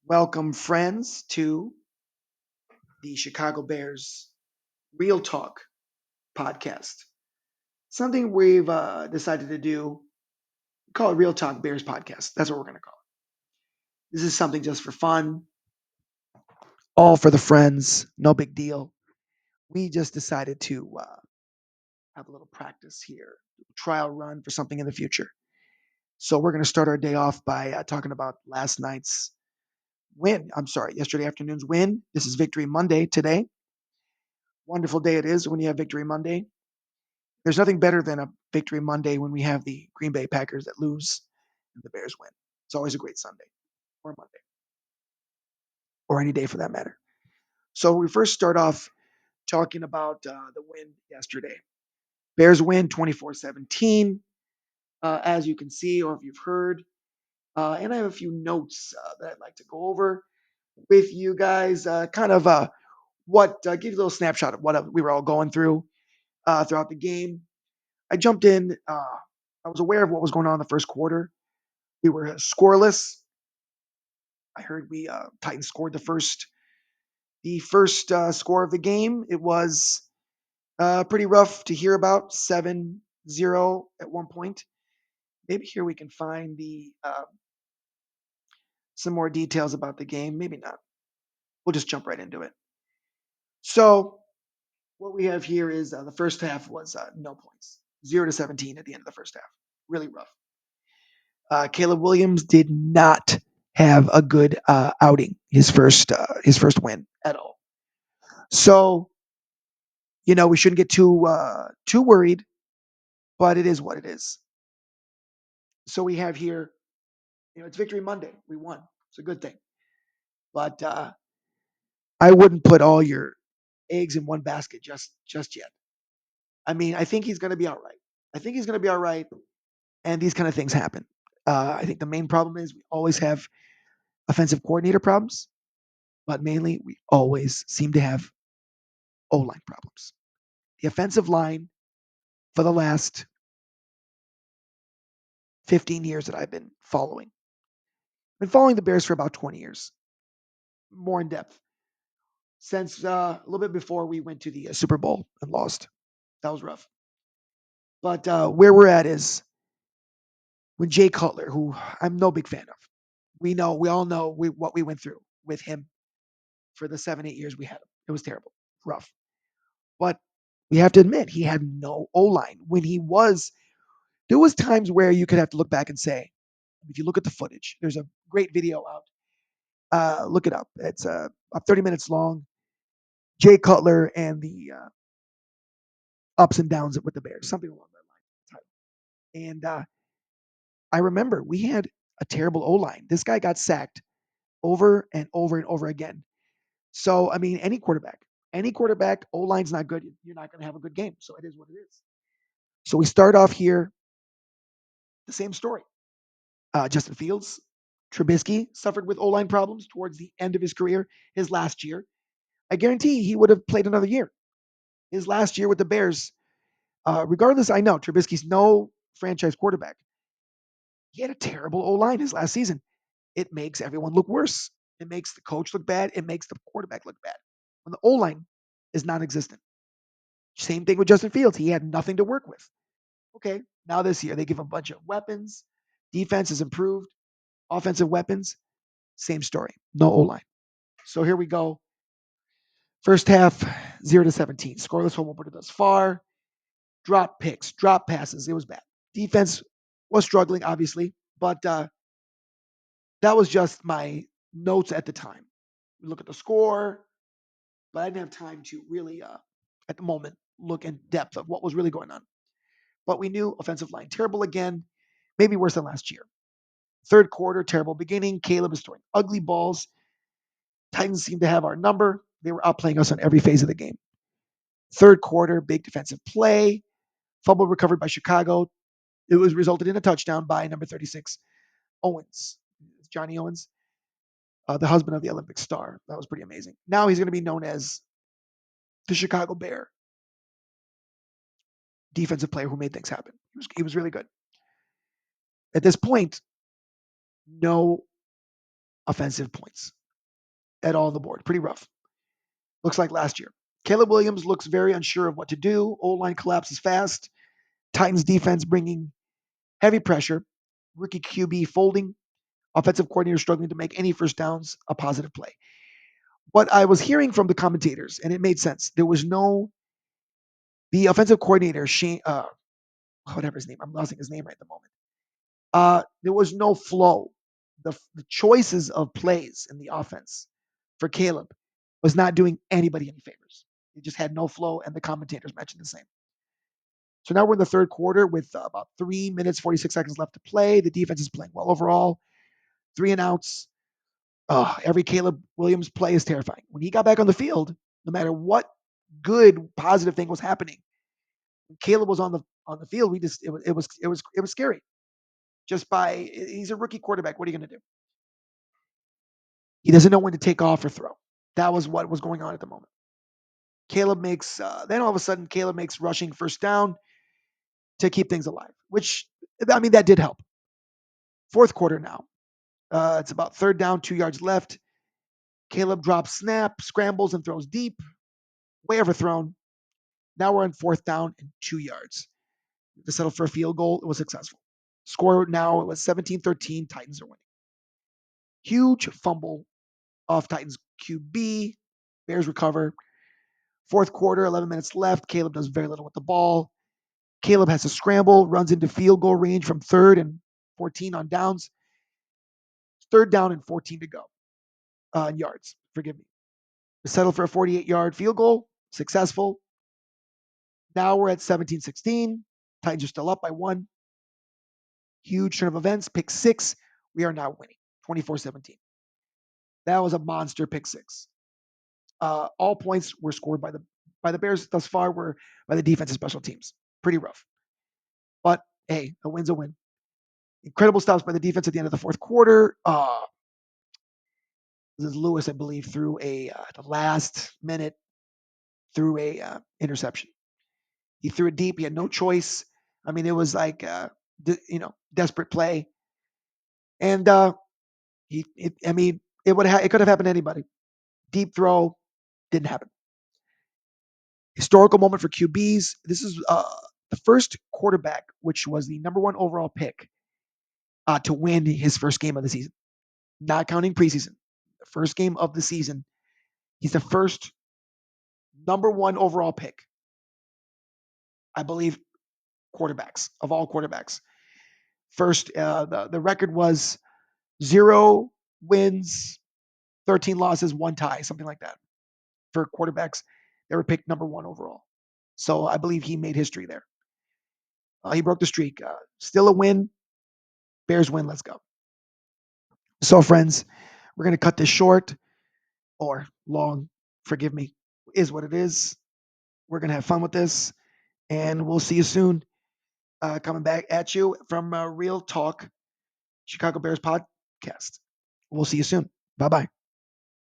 Welcome, friends, to the Chicago Bears Real Talk podcast. Something we've decided to do, call it Real Talk Bears podcast. That's what we're going to call it. This is something just for fun, all for the friends, no big deal. We just decided to have a little practice here, trial run for something in the future. So we're going to start our day off by talking about last night's win. I'm sorry, yesterday afternoon's win. This is Victory Monday today. Wonderful day it is when you have Victory Monday. There's nothing better than a victory Monday when we have the Green Bay Packers that lose and the Bears win. It's always a great Sunday or Monday or any day for that matter. So we first start off talking about the win yesterday. Bears win 24-17, as you can see or if you've heard. And I have a few notes that I'd like to go over with you guys. Give you a little snapshot of what we were all going through throughout the game. I jumped in. I was aware of what was going on in the first quarter. We were scoreless. I heard we Titans scored the first score of the game. It was pretty rough to hear about, 7-0 at one point. Maybe here we can find the some more details about the game. Maybe not. We'll just jump right into it. So what we have here is the first half was no points, 0-17 at the end of the first half. Really rough. Caleb Williams did not have a good outing. His first win at all. So we shouldn't get too worried, but it is what it is. So we have here, it's Victory Monday. We won. It's a good thing, but I wouldn't put all your eggs in one basket just yet. I mean, I think he's going to be all right. I think he's going to be all right, and these kind of things happen. I think the main problem is we always have offensive coordinator problems, but mainly we always seem to have O line problems. The offensive line for the last 15 years that I've been following the Bears for about 20 years, more in depth, since a little bit before we went to the Super Bowl and lost. That was rough. But where we're at is when Jay Cutler, who I'm no big fan of, we all know what we went through with him for the 7, 8 years we had him. It was terrible, rough. But we have to admit he had no O line when he was. There was times where you could have to look back and say, if you look at the footage, there's a great video out. Look it up. It's about 30 minutes long. Jay Cutler and the ups and downs with the Bears, something along that line. And I remember we had a terrible O line. This guy got sacked over and over and over again. So I mean, any quarterback, O line's not good. You're not going to have a good game. So it is what it is. So we start off here, the same story. Justin Fields, Trubisky suffered with O line problems towards the end of his career, his last year. I guarantee he would have played another year. His last year with the Bears, regardless, I know Trubisky's no franchise quarterback. He had a terrible O line his last season. It makes everyone look worse. It makes the coach look bad. It makes the quarterback look bad. When the O line is non existent. Same thing with Justin Fields. He had nothing to work with. Okay, now this year they give him a bunch of weapons. Defense has improved. Offensive weapons, same story. No O line. So here we go. First half, 0-17. Scoreless home opener thus far. Drop picks, drop passes. It was bad. Defense was struggling, obviously, but that was just my notes at the time. We look at the score, but I didn't have time to really, at the moment, look in depth of what was really going on. But we knew offensive line terrible again, maybe worse than last year. Third quarter, terrible beginning. Caleb is throwing ugly balls. Titans seem to have our number. They were outplaying us on every phase of the game. Third quarter, big defensive play. Fumble recovered by Chicago. It was resulted in a touchdown by number 36, Owens. Johnny Owens, the husband of the Olympic star. That was pretty amazing. Now he's going to be known as the Chicago Bear defensive player who made things happen. He was really good. At this point, no offensive points at all on the board. Pretty rough. Looks like last year. Caleb Williams looks very unsure of what to do. O line collapses fast. Titans defense bringing heavy pressure. Rookie QB folding. Offensive coordinator struggling to make any first downs a positive play. What I was hearing from the commentators, and it made sense, there was no, the offensive coordinator, Shane, whatever his name, I'm losing his name right at the moment. There was no flow. The choices of plays in the offense for Caleb was not doing anybody any favors. It just had no flow, and the commentators mentioned the same. So now we're in the third quarter with about 3 minutes, 46 seconds left to play. The defense is playing well overall. Three and outs. Every Caleb Williams play is terrifying. When he got back on the field, no matter what good positive thing was happening, when Caleb was on the field, we just it was scary. Just by he's a rookie quarterback. What are you going to do? He doesn't know when to take off or throw. That was what was going on at the moment. Caleb makes then all of a sudden Caleb makes rushing first down to keep things alive, which I mean that did help. Fourth quarter now. It's about third down, 2 yards left. Caleb drops snap, scrambles and throws deep, way overthrown. Now we're on fourth down and 2 yards. To settle for a field goal, it was successful. Score now it was 17-13. Titans are winning. Huge fumble off Titans QB. Bears recover. Fourth quarter, 11 minutes left. Caleb does very little with the ball. Caleb has to scramble, runs into field goal range from third and 14 on downs. Third down and 14 to go. Yards, forgive me. Settle for a 48-yard field goal. Successful. Now we're at 17-16. Titans are still up by one. Huge turn of events. Pick six. We are now winning 24-17. That was a monster pick six. All points were scored by the Bears thus far were by the defensive special teams. Pretty rough. But hey, a win's a win. Incredible stops by the defense at the end of the fourth quarter. This is Lewis, I believe, threw the last minute threw a interception. He threw it deep. He had no choice. I mean, it was like desperate play, and I mean, it could have happened to anybody. Deep throw didn't happen. Historical moment for QBs. This is the first quarterback, which was the number one overall pick, to win his first game of the season, not counting preseason. The first game of the season, he's the first number one overall pick, I believe, quarterbacks of all quarterbacks. First, the record was 0 wins, 13 losses, one tie, something like that for quarterbacks that were picked number one overall. So I believe he made history there. He broke the streak. Still a win. Bears win. Let's go. So, friends, we're going to cut this short or long. Forgive me. Is what it is. We're going to have fun with this. And we'll see you soon. Coming back at you from Real Talk Chicago Bears podcast. We'll see you soon. Bye bye.